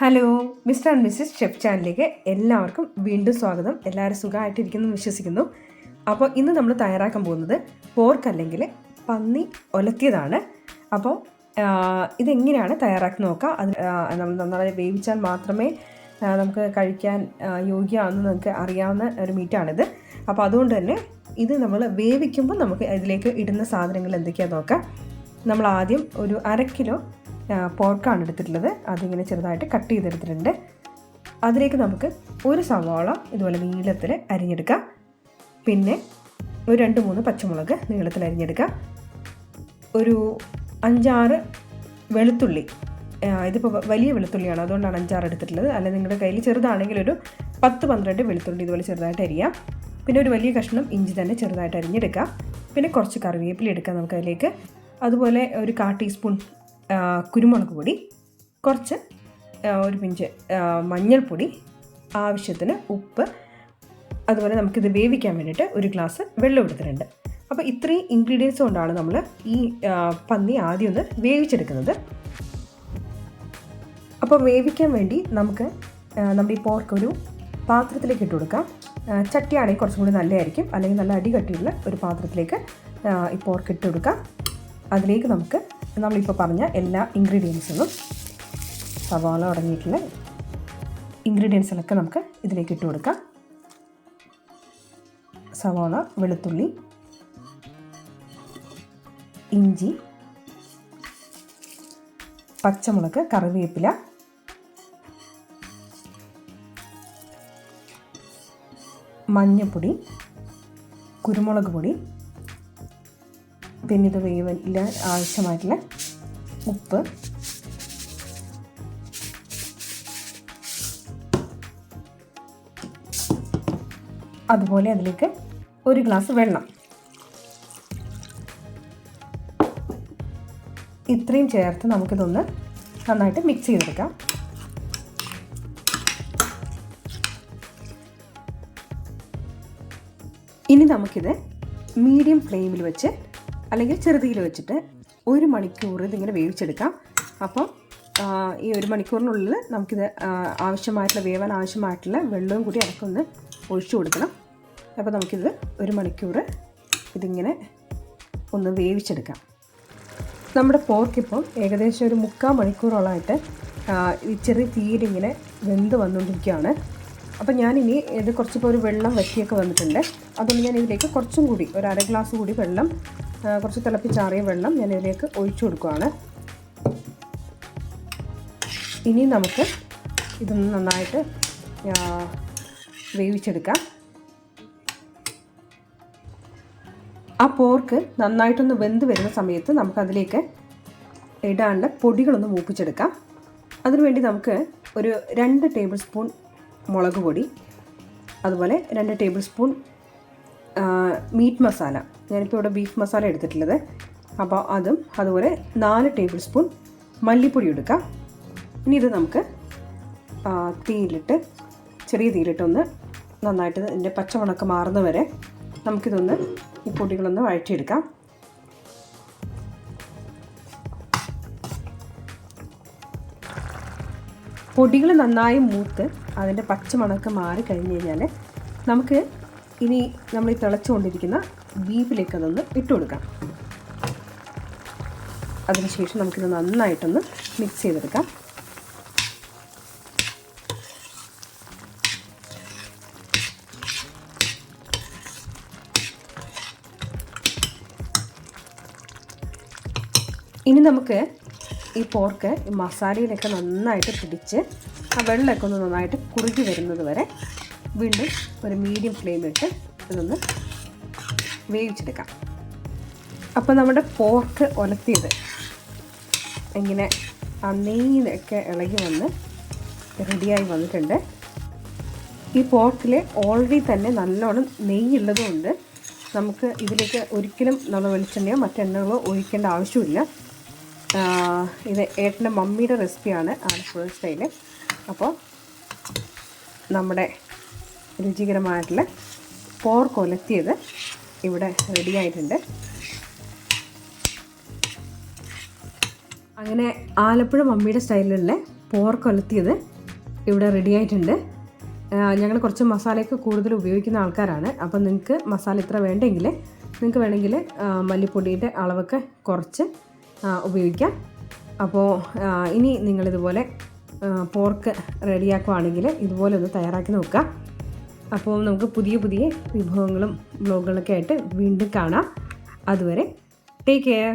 Hello mister and Mrs chef ചാനലിലേക്ക് എല്ലാവർക്കും വീണ്ടും സ്വാഗതം. എല്ലാവരും സുഖമായിട്ടിരിക്കുന്നു വിശ്വസിക്കുന്നു. അപ്പോൾ ഇന്ന് നമ്മൾ തയ്യാറാക്കാൻ പോകുന്നത് പോർക്ക് അല്ലെങ്കിൽ പന്നി ഒലത്തിയതാണ്. അപ്പോൾ ഇതെങ്ങനെയാണ് തയ്യാറാക്കി നോക്കാം. അത് നമ്മൾ നന്നായി വേവിച്ചാൽ മാത്രമേ നമുക്ക് കഴിക്കാൻ യോഗ്യമാണെന്ന് നമുക്ക് അറിയാവുന്ന ഒരു മീറ്റാണിത്. അപ്പോൾ അതുകൊണ്ട് തന്നെ ഇത് നമ്മൾ വേവിക്കുമ്പോൾ നമുക്ക് ഇതിലേക്ക് ഇടുന്ന സാധനങ്ങൾ എന്തൊക്കെയാണെന്ന് നോക്കാം. നമ്മൾ ആദ്യം ഒരു 1/2 കിലോ പോർക്കാണ് എടുത്തിട്ടുള്ളത്. അതിങ്ങനെ ചെറുതായിട്ട് കട്ട് ചെയ്തെടുത്തിട്ടുണ്ട്. അതിലേക്ക് നമുക്ക് ഒരു സവാള ഇതുപോലെ നീളത്തിൽ അരിഞ്ഞെടുക്കാം. പിന്നെ ഒരു 2-3 പച്ചമുളക് നീളത്തിൽ അരിഞ്ഞെടുക്കാം. ഒരു 5-6 വെളുത്തുള്ളി, ഇതിപ്പോൾ വലിയ വെളുത്തുള്ളിയാണ് അതുകൊണ്ടാണ് 5-6 എടുത്തിട്ടുള്ളത്. അല്ല നിങ്ങളുടെ കയ്യിൽ ചെറുതാണെങ്കിൽ ഒരു 10-12 വെളുത്തുള്ളി ഇതുപോലെ ചെറുതായിട്ട് അരിയാം. പിന്നെ ഒരു വലിയ കഷ്ണം ഇഞ്ചി തന്നെ ചെറുതായിട്ട് അരിഞ്ഞെടുക്കാം. പിന്നെ കുറച്ച് കറിവേപ്പില എടുക്കാം നമുക്ക് അതിലേക്ക്. അതുപോലെ ഒരു 1/4 ടീസ്പൂൺ കുരുമുളക് പൊടി, കുറച്ച് ഒരു പിഞ്ച് മഞ്ഞൾപ്പൊടി, ആവശ്യത്തിന് ഉപ്പ്, അതുപോലെ നമുക്കിത് വേവിക്കാൻ വേണ്ടിയിട്ട് ഒരു ഗ്ലാസ് വെള്ളം എടുത്തിട്ടുണ്ട്. അപ്പോൾ ഇത്രയും ഇൻഗ്രീഡിയൻസ് കൊണ്ടാണ് നമ്മൾ ഈ പന്നി ആദ്യം ഒന്ന് വേവിച്ചെടുക്കുന്നത്. അപ്പോൾ വേവിക്കാൻ വേണ്ടി നമുക്ക് നമ്മുടെ ഈ പോർക്ക് ഒരു പാത്രത്തിലേക്ക് ഇട്ട് കൊടുക്കാം. ചട്ടിയാണെങ്കിൽ കുറച്ചും കൂടി നല്ലതായിരിക്കും. അല്ലെങ്കിൽ നല്ല അടി കട്ടിയുള്ള ഒരു പാത്രത്തിലേക്ക് ഈ പോർക്ക് ഇട്ട് കൊടുക്കാം. അതിലേക്ക് നമുക്ക് നമ്മളിപ്പോൾ പറഞ്ഞ എല്ലാ ഇൻഗ്രീഡിയൻസുകളും, സവാള അടങ്ങിയിട്ടുള്ള ഇൻഗ്രീഡിയൻസിലൊക്കെ നമുക്ക് ഇതിലേക്ക് ഇട്ട് കൊടുക്കാം. സവാള, വെളുത്തുള്ളി, ഇഞ്ചി, പച്ചമുളക്, കറിവേപ്പില, മഞ്ഞൾപ്പൊടി, കുരുമുളക് പൊടി, പിന്നെ ഇത് വേവില്ല ആവശ്യമായിട്ടുള്ള ഉപ്പ്, അതുപോലെ അതിലേക്ക് ഒരു ഗ്ലാസ് വെള്ളം. ഇത്രയും ചേർത്ത് നമുക്കിതൊന്ന് നന്നായിട്ട് മിക്സ് ചെയ്തെടുക്കാം. ഇനി നമുക്കിത് മീഡിയം ഫ്ലെയിമിൽ വെച്ച് അല്ലെങ്കിൽ ചെറുതീയിൽ വെച്ചിട്ട് 1 മണിക്കൂർ ഇതിങ്ങനെ വേവിച്ചെടുക്കാം. അപ്പം ഈ 1 മണിക്കൂറിനുള്ളിൽ നമുക്കിത് വേവാൻ ആവശ്യമായിട്ടുള്ള വെള്ളവും കൂടി അടക്കൊന്ന് ഒഴിച്ചു കൊടുക്കണം. അപ്പോൾ നമുക്കിത് 1 മണിക്കൂർ ഇതിങ്ങനെ ഒന്ന് വേവിച്ചെടുക്കാം. നമ്മുടെ പോർക്കിപ്പോൾ ഏകദേശം ഒരു 3/4 മണിക്കൂറോളമായിട്ട് ഈ ചെറിയ തീയിലിങ്ങനെ വെന്ത് വന്നുകൊണ്ടിരിക്കുകയാണ്. അപ്പോൾ ഞാനിനി ഇത് കുറച്ചിപ്പോൾ ഒരു വെള്ളം വറ്റിയൊക്കെ വന്നിട്ടുണ്ട്. അതുകൊണ്ട് ഞാൻ ഇതിലേക്ക് കുറച്ചും കൂടി ഒരു 1/2 ഗ്ലാസ് കൂടി വെള്ളം, കുറച്ച് തിളപ്പിച്ചാറിയ വെള്ളം ഞാൻ ഇതിലേക്ക് ഒഴിച്ചു കൊടുക്കുകയാണ്. ഇനി നമുക്ക് ഇതൊന്ന് നന്നായിട്ട് വേവിച്ചെടുക്കാം. ആ പോർക്ക് നന്നായിട്ടൊന്ന് വെന്ത് വരുന്ന സമയത്ത് നമുക്കതിലേക്ക് ഇടാനുള്ള പൊടികളൊന്ന് മൂപ്പിച്ചെടുക്കാം. അതിനുവേണ്ടി നമുക്ക് ഒരു 2 ടേബിൾ സ്പൂൺ മുളക് പൊടി, അതുപോലെ 2 ടേബിൾ സ്പൂൺ മീറ്റ് മസാല, ഞാനിപ്പോൾ ഇവിടെ ബീഫ് മസാല എടുത്തിട്ടുള്ളത്. അപ്പോൾ അതും, അതുപോലെ 4 ടേബിൾ സ്പൂൺ മല്ലിപ്പൊടി എടുക്കാം. ഇനി ഇത് നമുക്ക് ചെറിയ തീയിലിട്ടൊന്ന് നന്നായിട്ട് ഇതിൻ്റെ പച്ചമണമൊക്കെ മാറുന്നവരെ നമുക്കിതൊന്ന് ഈ പൊടികളൊന്ന് വഴറ്റിയെടുക്കാം. പൊടികൾ നന്നായി മൂത്ത് അതിൻ്റെ പച്ചമണമൊക്കെ മാറി കഴിഞ്ഞ് കഴിഞ്ഞാൽ നമുക്ക് ഇനി നമ്മൾ ഈ തിളച്ചുകൊണ്ടിരിക്കുന്ന ബീഫിലേക്ക് അതൊന്ന് ഇട്ട് കൊടുക്കാം. അതിനുശേഷം നമുക്കിത് നന്നായിട്ടൊന്ന് മിക്സ് ചെയ്തെടുക്കാം. ഇനി നമുക്ക് ഈ പോർക്ക് ഈ മസാലയിലൊക്കെ നന്നായിട്ട് പിടിച്ച് ആ വെള്ളമൊക്കെ ഒന്ന് നന്നായിട്ട് കുറുകി വരുന്നത് വരെ വീണ്ടും ഒരു മീഡിയം ഫ്ലെയിമിട്ട് ഇതൊന്ന് വേവിച്ചെടുക്കാം. അപ്പോൾ നമ്മുടെ പോർക്ക് ഒലത്തിയത് ഇങ്ങനെ ആ നെയ്യൊക്കെ ഇളകി വന്ന് റെഡിയായി വന്നിട്ടുണ്ട്. ഈ പോർക്കിൽ ഓൾറെഡി തന്നെ നല്ലോണം നെയ്യുള്ളതുകൊണ്ട് നമുക്ക് ഇതിലേക്ക് ഒരിക്കലും നമ്മൾ വെളിച്ചെണ്ണയോ മറ്റെണ്ണകളോ ഒഴിക്കേണ്ട ആവശ്യമില്ല. ഇത് ഏട്ടൻ്റെ മമ്മിയുടെ റെസിപ്പിയാണ്, ആലപ്പുഴ സ്റ്റൈല്. അപ്പോൾ നമ്മുടെ രുചികരമായിട്ടുള്ള പോർക്ക് ഒലത്തിയത് ഇവിടെ റെഡിയായിട്ടുണ്ട്. അങ്ങനെ ആലപ്പുഴ മമ്മിയുടെ സ്റ്റൈലിലുള്ള പോർക്ക് ഒലത്തിയത് ഇവിടെ റെഡി ആയിട്ടുണ്ട്. ഞങ്ങൾ കുറച്ച് മസാലയൊക്കെ കൂടുതൽ ഉപയോഗിക്കുന്ന ആൾക്കാരാണ്. അപ്പോൾ നിങ്ങൾക്ക് മസാല ഇത്ര വേണ്ടെങ്കിൽ നിങ്ങൾക്ക് വേണമെങ്കിൽ മല്ലിപ്പൊടിയുടെ അളവൊക്കെ കുറച്ച് ഉപയോഗിക്കാം. അപ്പോൾ ഇനി നിങ്ങളിതുപോലെ പോർക്ക് റെഡിയാക്കുവാണെങ്കിൽ ഇതുപോലെ ഒന്ന് തയ്യാറാക്കി നോക്കുക. അപ്പോൾ നമുക്ക് പുതിയ പുതിയ വിഭവങ്ങളും വ്ലോഗുകളൊക്കെ ആയിട്ട് വീണ്ടും കാണാം. അതുവരെ ടേക്ക് കെയർ.